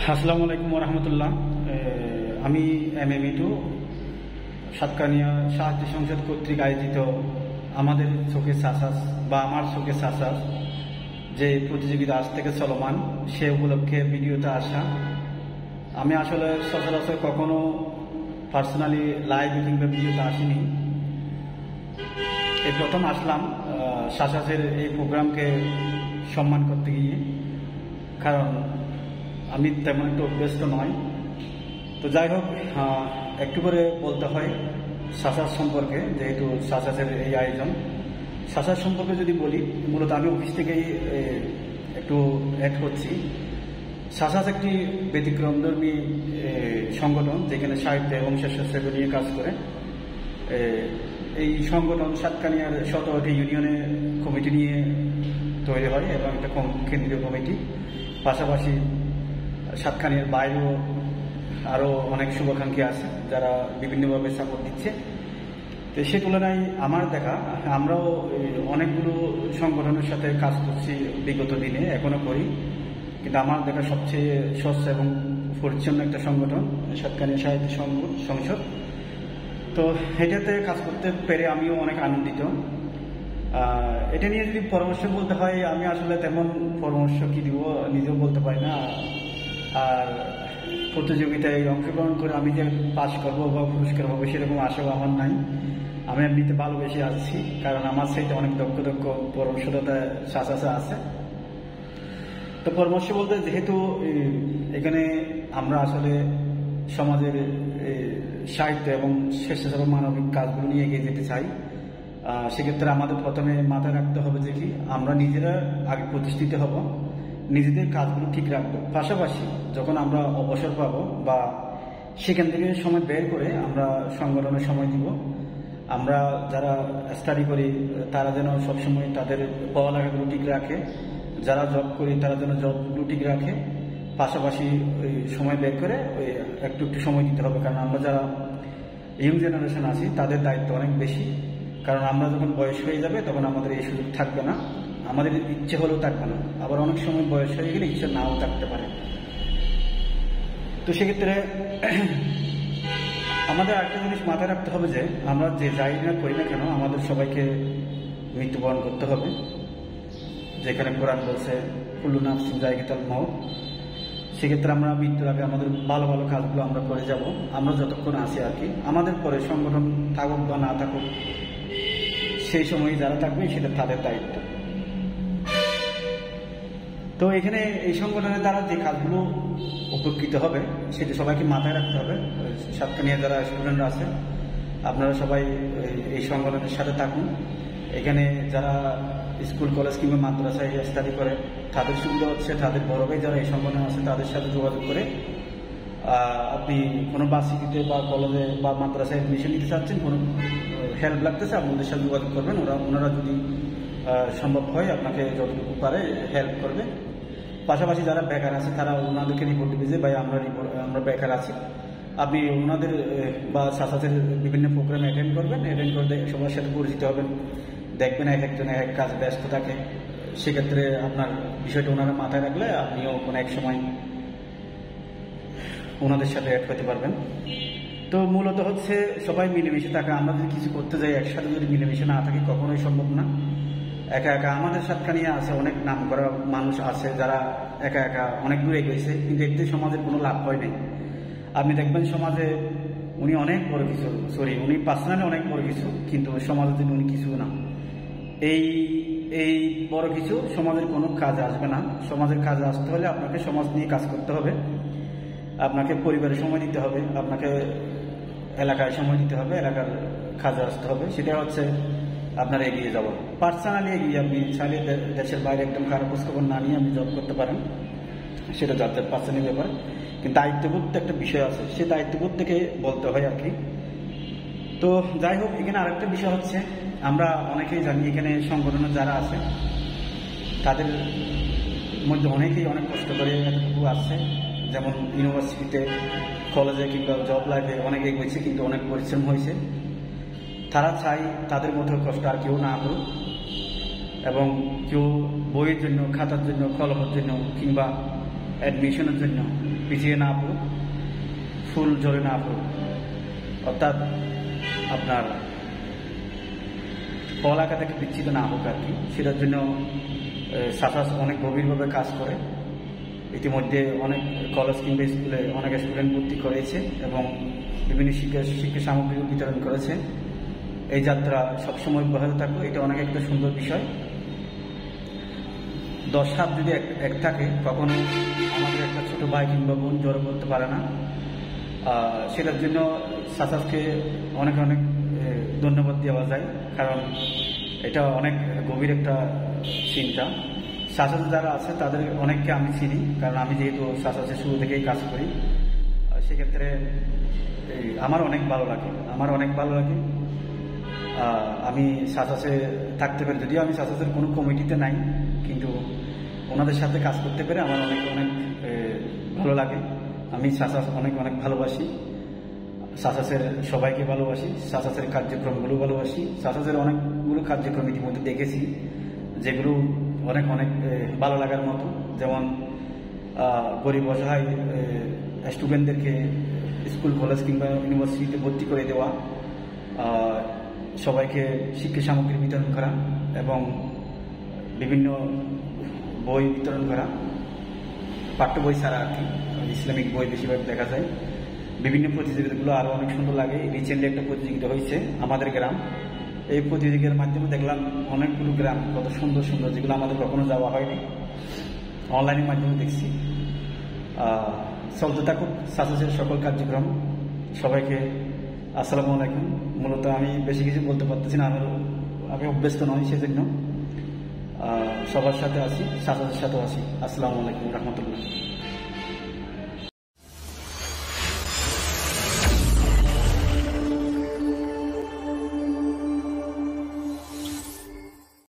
আসসালামু আলাইকুম রহমতুল্লাহ। আমি MM2 সাতকানিয়া সাহায্য সংসদ কর্তৃক আয়োজিত আমাদের চোখে সাসাস বা আমার চোখে সাসাস যে প্রতিযোগিতা আজ থেকে চলমান সে উপলক্ষে ভিডিওতে আসা। আমি আসলে সচরাচর কখনো পার্সোনালি লাইভ কিংবা ভিডিওতে আসিনি, এই প্রথম আসলাম সাসাসের এই প্রোগ্রামকে সম্মান করতে গিয়ে, কারণ আমি তেমন একটু অভ্যস্ত নয়। তো যাই হোক, একটু করে বলতে হয় সাসাস সম্পর্কে, যেহেতু সাসাসের এই আয়োজন। সাসাস সম্পর্কে যদি বলি, মূলত আমি অফিস থেকেই একটু অ্যাড করছি। সাসাস একটি ব্যতিক্রমধর্মী সংগঠন যেখানে সাহিত্য এবং স্বেচ্ছাসেবী নিয়ে কাজ করে। এই সংগঠন সাতকানিয়ার 17টি ইউনিয়নের কমিটি নিয়ে তৈরি হয় এবং একটা কেন্দ্রীয় কমিটি, পাশাপাশি সাতকানিয়ার বাইরেও আরও অনেক শুভাকাঙ্ক্ষী আছে যারা বিভিন্নভাবে সাপোর্ট দিচ্ছে। তো সে তুলনায় আমার দেখা, আমরাও অনেকগুলো সংগঠনের সাথে কাজ করছি বিগত দিনে, এখনো করি, কিন্তু আমার দেখা সবচেয়ে স্বচ্ছ এবং পরিচ্ছন্ন একটা সংগঠন সাতকানিয়া সাহিত্য সংসদ। তো এটাতে কাজ করতে পেরে আমিও অনেক আনন্দিত। এটা নিয়ে যদি পরামর্শ বলতে হয়, আমি আসলে তেমন পরামর্শ কি দিব নিজেও বলতে পারি না। আর প্রতিযোগিতায় অংশগ্রহণ করে আমি যে পাস করবো বা পুরস্কার পাবো সেরকম আশাও আমার নাই। আমি এমনিতে ভালোবেসে আসছি, কারণ আমার সাথে অনেক দক্ষ পরামর্শদাতা সাসাসে আছে। তো পরামর্শ বলতে, যেহেতু এখানে আমরা আসলে সমাজের সাহিত্য এবং স্বেচ্ছাসেবক মানবিক কাজগুলো নিয়ে এগিয়ে যেতে চাই, সেক্ষেত্রে আমাদের প্রথমে মাথায় রাখতে হবে যে কি আমরা নিজেরা আগে প্রতিষ্ঠিত হব, নিজেদের কাজগুলো ঠিক রাখবো। পাশাপাশি যখন আমরা অবসর পাবো বা সেখান থেকে সময় বের করে আমরা সংগঠনের সময় দিব। আমরা যারা স্টাডি করি তারা যেন সবসময় তাদের পড়ালেখাগুলো ঠিক রাখে, যারা জব করি তারা যেন জবগুলো ঠিক রাখে, পাশাপাশি ওই সময় বের করে ওই একটু সময় দিতে হবে। কারণ আমরা যারা ইয়ং জেনারেশন আছি তাদের দায়িত্ব অনেক বেশি, কারণ আমরা যখন বয়স হয়ে যাবে তখন আমাদের এই সুযোগ থাকবে না, আমাদের ইচ্ছে হলেও থাকবে না, আবার অনেক সময় বয়স হয়ে গেলে ইচ্ছে নাও থাকতে পারে। তো সেক্ষেত্রে আমাদের একটা জিনিস মাথায় রাখতে হবে যে আমরা যে যাই না করি না কেন আমাদের সবাইকে মৃত্যুবরণ করতে হবে। যেখানে কোরআন বলছে কুল্লু নাফসিন যায়কাতুল মউত, সেক্ষেত্রে আমরা মৃত্যুর আগে আমাদের ভালো ভালো কাজগুলো আমরা করে যাব, আমরা যতক্ষণ আছি আর কি। আমাদের পরে সংগঠন থাকুক বা না থাকুক, সেই সময় যারা থাকবে সেটা তাদের দায়িত্ব। তো এখানে এই সংগঠনের দ্বারা যে কাজগুলো উপকৃত হবে সেটা সবাইকে মাথায় রাখতে হবে। সাতকানিয়া যারা স্টুডেন্টরা আছে আপনারা সবাই এই সংগঠনের সাথে থাকুন। এখানে যারা স্কুল কলেজ কিংবা মাদ্রাসায় স্টাডি করে তাদের সুবিধা হচ্ছে, তাদের বড় ভাই যারা এই সংগঠনে আছে তাদের সাথে যোগাযোগ করে আপনি কোনো ভার্সিটিতে বা কলেজে বা মাদ্রাসায় অ্যাডমিশন নিতে চাচ্ছেন, কোনো হেল্প লাগতেছে, আপনাদের সাথে যোগাযোগ করবেন। ওনারা যদি সম্ভব হয় আপনাকে যতটুকু পারে হেল্প করবে। পাশাপাশি যারা বেকার আছে তারা ওনাদেরকে রিপোর্ট দিবে যে ভাই আমরা বেকার আছি, আপনি ওনাদের বা সাসাসের বিভিন্ন প্রোগ্রাম অ্যাটেন্ড করবেন, অ্যাটেন্ড করলে সবার সাথে পরিচিত হবেন, দেখবেন এক একজন এক কাজ ব্যস্ত থাকে। সেক্ষেত্রে আপনার বিষয়টা ওনারা মাথায় রাখলে আপনিও কোনো এক সময় ওনাদের সাথে অ্যাড করতে পারবেন। তো মূলত হচ্ছে সবাই মিলেমিশে থাকা। আমরা যদি কিছু করতে যাই একসাথে যদি মিলেমিশে না থাকি কখনোই সম্ভব না। একা একা আমাদের সাতকানিয়া আছে অনেক নাম করা মানুষ আছে যারা একা একা অনেক দূরে এগিয়েছে, কিন্তু এতে সমাজের কোনো লাভ হয় নাই। আপনি দেখবেন সমাজে উনি অনেক বড় কিছু, উনি পার্সোনালি অনেক বড় কিছু, কিন্তু সমাজের জন্য উনি কিছু না। এই বড় কিছু সমাজের কোনো কাজে আসবে না। সমাজের কাজে আসতে হলে আপনাকে সমাজ নিয়ে কাজ করতে হবে, আপনাকে পরিবারের সময় দিতে হবে, আপনাকে এলাকায় সময় দিতে হবে, এলাকার কাজে আসতে হবে। সেটা হচ্ছে আপনার এগিয়ে যাব। পার্সোনালি এগিয়ে আপনি চাইলে দেশের বাইরে একদম কারো খোঁজখবর না নিয়ে আপনি জব করতে পারেন, সেটা যাদের পার্সোনালি ব্যাপার। কিন্তু দায়িত্ববোধ একটা বিষয় আছে, সেই দায়িত্ববোধ থেকে বলতে হয় আর কি। তো যাই হোক, এখানে আরেকটা বিষয় হচ্ছে আমরা অনেকেই জানি এখানে সংগঠনে যারা আছে তাদের মধ্যে অনেকেই অনেক কষ্ট করে এতটুকু আসছে, যেমন ইউনিভার্সিটিতে কলেজে কিংবা জব লাইফে অনেকে এগিয়েছে কিন্তু অনেক পরিশ্রম হয়েছে। তারা চাই তাদের মতো কষ্ট আর কেউ না করুক, এবং কেউ বইয়ের জন্য, খাতার জন্য, কলমের জন্য কিংবা অ্যাডমিশনের জন্য পিছিয়ে না পড়ুক, ফুল ঝরে না পড়ুক, অর্থাৎ আপনার পড়ালেখা থেকে বিচ্ছিন্ন না হোক আর কি। সেটার জন্য সাসাস অনেক গভীরভাবে কাজ করে। ইতিমধ্যে অনেক কলেজ কিংবা স্কুলে অনেক স্টুডেন্ট ভর্তি করেছে এবং বিভিন্ন শিক্ষা সামগ্রী বিতরণ করেছে। এই যাত্রা সবসময় অব্যাহত থাকবে, এটা অনেক একটা সুন্দর বিষয়। 10 হাত যদি এক থাকে, কখনো আমাদের একটা ছোট ভাই কিংবা বোন জড়ো করতে পারে না। সেটার জন্য সাসাসকে অনেক অনেক ধন্যবাদ দেওয়া যায়, কারণ এটা অনেক গভীর একটা চিন্তা। সাসাস যারা আছে তাদের অনেককে আমি চিনি, কারণ আমি যেহেতু সাসাসের শুরু থেকেই কাজ করি। সেক্ষেত্রে আমার অনেক ভালো লাগে। আমি সাসাসে থাকতে পারি, যদিও আমি সাসাসের কোনো কমিটিতে নাই, কিন্তু ওনাদের সাথে কাজ করতে পেরে আমার অনেক অনেক ভালো লাগে। আমি সাসাস অনেক অনেক ভালোবাসি, সাসাসের সবাইকে ভালোবাসি, সাসাসের কার্যক্রমগুলো ভালোবাসি। সাসাসের অনেকগুলো কার্যক্রম ইতিমধ্যে দেখেছি যেগুলো অনেক অনেক ভালো লাগার মতো, যেমন গরিব অসহায় স্টুডেন্টদেরকে স্কুল কলেজ কিংবা ইউনিভার্সিটিতে ভর্তি করে দেওয়া, সবাইকে শিক্ষা সামগ্রী বিতরণ করা এবং বিভিন্ন বই বিতরণ করা, পাঠ্য বই ছাড়া আর কি, ইসলামিক বই বেশিরভাগ দেখা যায়। বিভিন্ন প্রতিযোগিতাগুলো আরও অনেক সুন্দর লাগে। রিসেন্টলি একটা প্রতিযোগিতা হয়েছে আমাদের গ্রাম, এই প্রতিযোগিতার মাধ্যমে দেখলাম অনেকগুলো গ্রাম কত সুন্দর সুন্দর, যেগুলো আমাদের কখনো যাওয়া হয়নি, অনলাইনের মাধ্যমে দেখছি। চলতে থাকুক সাসাসের সকল কার্যক্রম। সবাইকে আসসালামু আলাইকুম। মূলত আমি বেশি কিছু বলতে পারতেছি না, আমি অভ্যস্ত নই, সেজন্য সবার সাথে আছি, সাসাসের সাথেও আছি। আসসালামু আলাইকুম রহমতুল্লাহ।